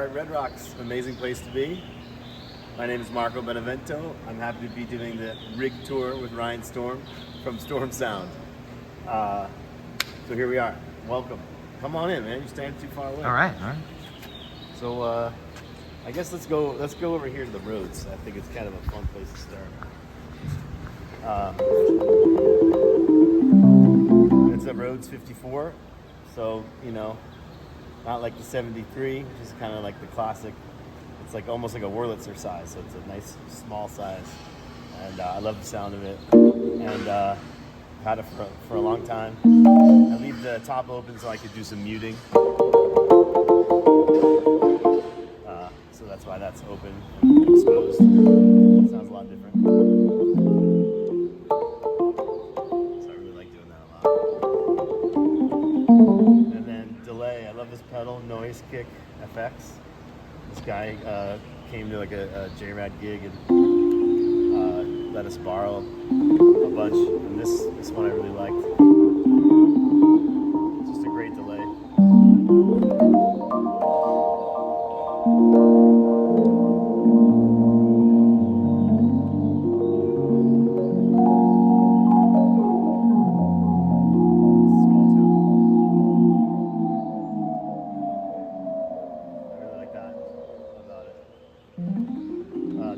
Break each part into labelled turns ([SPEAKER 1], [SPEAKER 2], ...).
[SPEAKER 1] are. Red Rock's an amazing place to be. My name is Marco Benevento. I'm happy to be doing the rig tour with Ryan Storm from Storm Sound. So here we are. Welcome. Come on in, man. You're standing too far away.
[SPEAKER 2] All right.
[SPEAKER 1] So I guess let's go over here to the roads. I think it's kind of a fun place to start. It's a Rhodes 54, so not like the 73, which is kind of like the classic. It's like almost like a Wurlitzer size, so it's a nice small size, and I love the sound of it. And had it for a long time. I leave the top open so I could do some muting. So that's why that's open and exposed. It sounds a lot different. So I really like doing that a lot. And then delay. I love this pedal, Noise Kick FX. This guy came to like a J-Rad gig and let us borrow a bunch. And this one I really liked. It's just a great delay.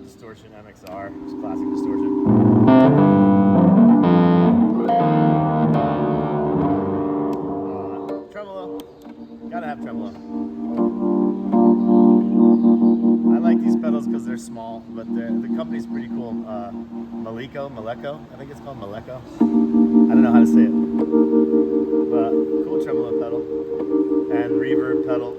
[SPEAKER 1] Distortion MXR, just classic distortion. Tremolo, gotta have tremolo. I like these pedals because they're small, but the company's pretty cool. Maleco, I think it's called Maleco. I don't know how to say it, but cool tremolo pedal and reverb pedal.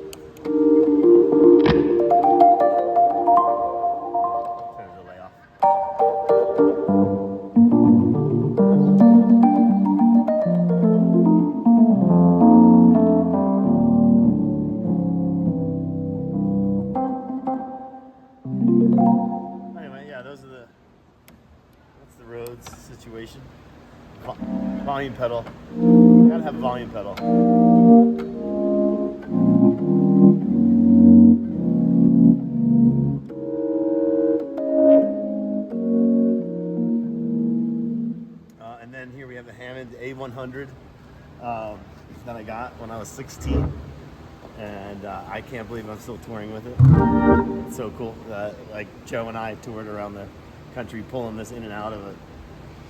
[SPEAKER 1] That's the Rhodes situation. Volume pedal. Gotta have a volume pedal. And then here we have the Hammond A100 that I got when I was 16. And I can't believe I'm still touring with it. It's so cool. Like Joe and I toured around the country pulling this in and out of a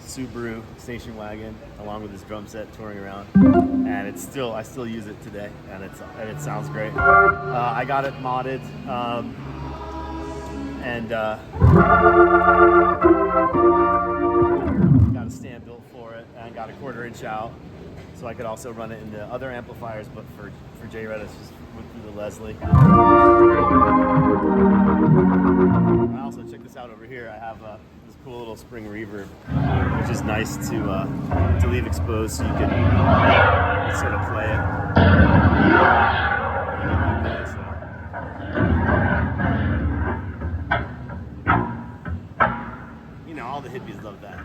[SPEAKER 1] Subaru station wagon along with his drum set, touring around. And I still use it today, and it sounds great. I got it modded, and got a stand built for it, and got a 1/4 inch out. So I could also run it into other amplifiers, but for J-Rad, it's just went through the Leslie. I also, check this out over here. I have this cool little spring reverb, which is nice to leave exposed so you can sort of play it. All the hippies love that.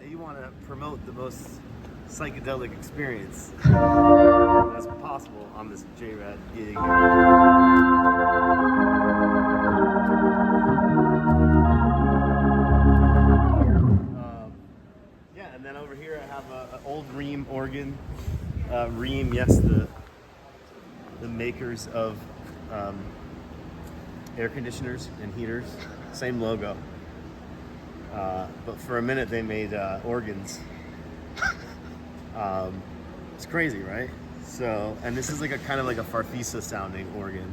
[SPEAKER 1] You want to promote the most psychedelic experience as possible on this J-Rad gig. Yeah, and then over here I have an old Rheem organ. Rheem, yes, the makers of air conditioners and heaters. Same logo. But for a minute they made organs. It's crazy, right? So, and this is like a kind of like a Farfisa sounding organ,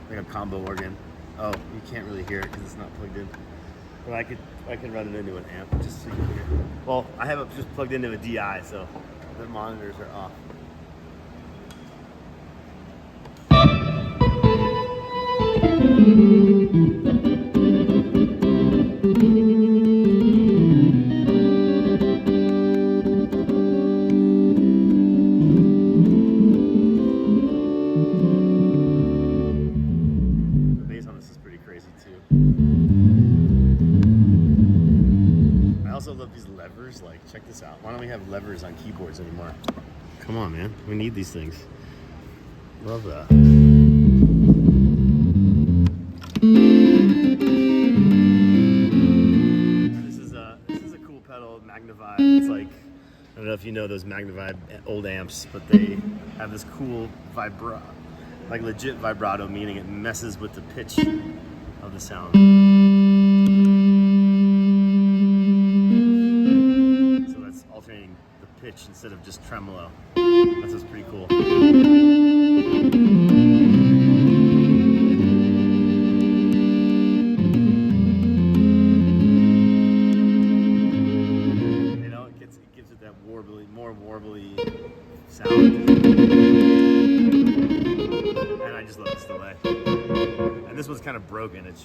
[SPEAKER 1] like a combo organ. Oh, you can't really hear it because it's not plugged in. But I could run it into an amp just so you can hear. Well, I have it just plugged into a DI, so the monitors are off. this out. Why don't we have levers on keyboards anymore? Come on, man. We need these things. Love that. This is a cool pedal, Magnivibe. It's like, I don't know if you know those Magnivibe old amps, but they have this cool like legit vibrato, meaning it messes with the pitch of the sound. So that's alternating the pitch instead of just tremolo. That's what's pretty cool. You know, it gives it that more warbly sound. And I just love this delay. And this one's kind of broken. It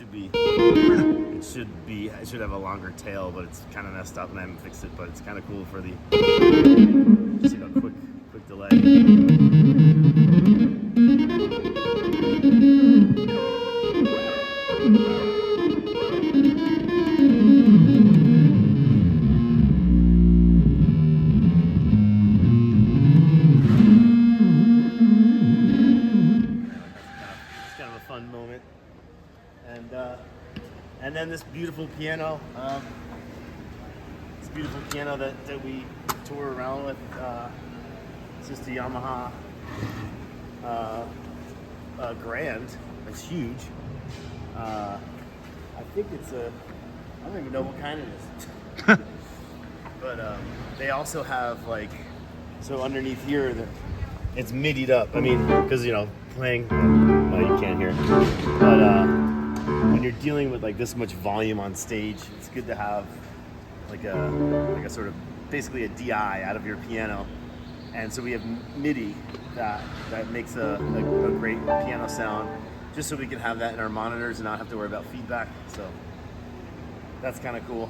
[SPEAKER 1] should have a longer tail, but it's kind of messed up and I haven't fixed it, but it's kind of cool for the just, you know, quick delay. Fun moment, and then this beautiful piano, that we tour around with. It's just a Yamaha Grand. It's huge. I think it's I don't even know what kind it is. But they also have like, so underneath here, it's midied up. I mean, because you know, playing. Well, you can't hear it. But when you're dealing with like this much volume on stage, it's good to have like a sort of basically a DI out of your piano. And so we have MIDI that makes a great piano sound, just so we can have that in our monitors and not have to worry about feedback. So that's kind of cool.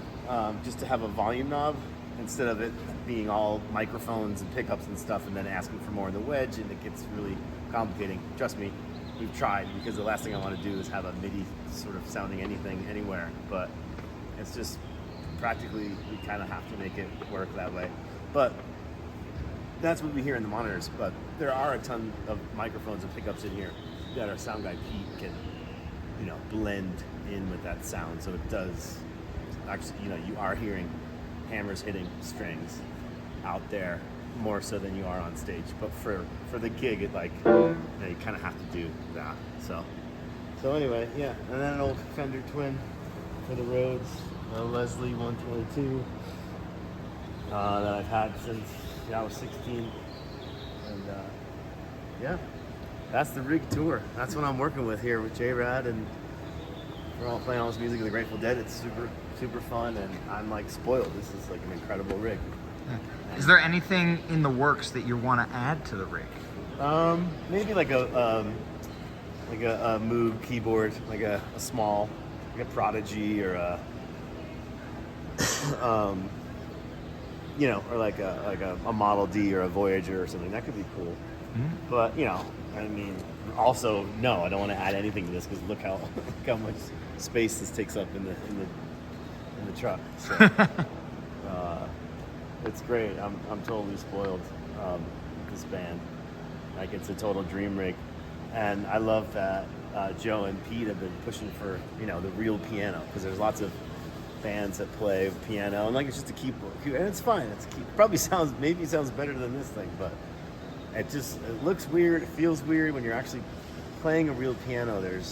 [SPEAKER 1] Just to have a volume knob instead of it being all microphones and pickups and stuff, and then asking for more in the wedge, and it gets really complicating. Trust me, we've tried, because the last thing I want to do is have a MIDI sort of sounding anything anywhere, but it's just practically we kind of have to make it work that way. But that's what we hear in the monitors. But there are a ton of microphones and pickups in here that our sound guy Pete can, you know, blend in with that sound. So it does actually, you know, you are hearing hammers hitting strings out there more so than you are on stage. But for the gig, it like, you know, you kind of have to do that. So anyway, yeah. And then an old Fender Twin for the roads, a Leslie 122 that I've had since I was 16. And yeah, that's the rig tour. That's what I'm working with here with J-Rad, and we're all playing all this music of the Grateful Dead. It's super fun, and I'm like spoiled. This is like an incredible rig.
[SPEAKER 2] Is there anything in the works that you want to add to the rig?
[SPEAKER 1] Maybe like a Moog keyboard, like a small, like a Prodigy, or a you know, or like a Model D or a Voyager or something. That could be cool. Mm-hmm. But you know, I mean, also no, I don't want to add anything to this, because look how much space this takes up in the truck. So, it's great. I'm totally spoiled with this band. Like, it's a total dream rig, and I love that Joe and Pete have been pushing for, you know, the real piano, because there's lots of bands that play piano and like it's just a keyboard, and it's fine. Probably sounds better than this thing, but it looks weird. It feels weird when you're actually playing a real piano. It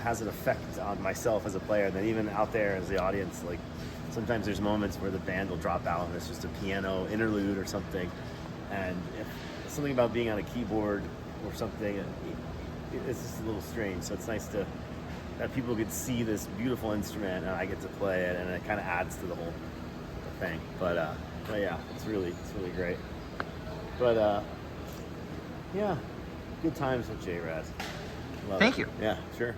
[SPEAKER 1] has an effect on myself as a player, and then even out there as the audience. Like, sometimes there's moments where the band will drop out and it's just a piano interlude or something, and if something about being on a keyboard or something, it's just a little strange. So it's nice that people could see this beautiful instrument and I get to play it, and it kind of adds to the whole thing. But yeah, it's really great. But yeah, good times with J-Rad.
[SPEAKER 2] Thank you.
[SPEAKER 1] Yeah, sure.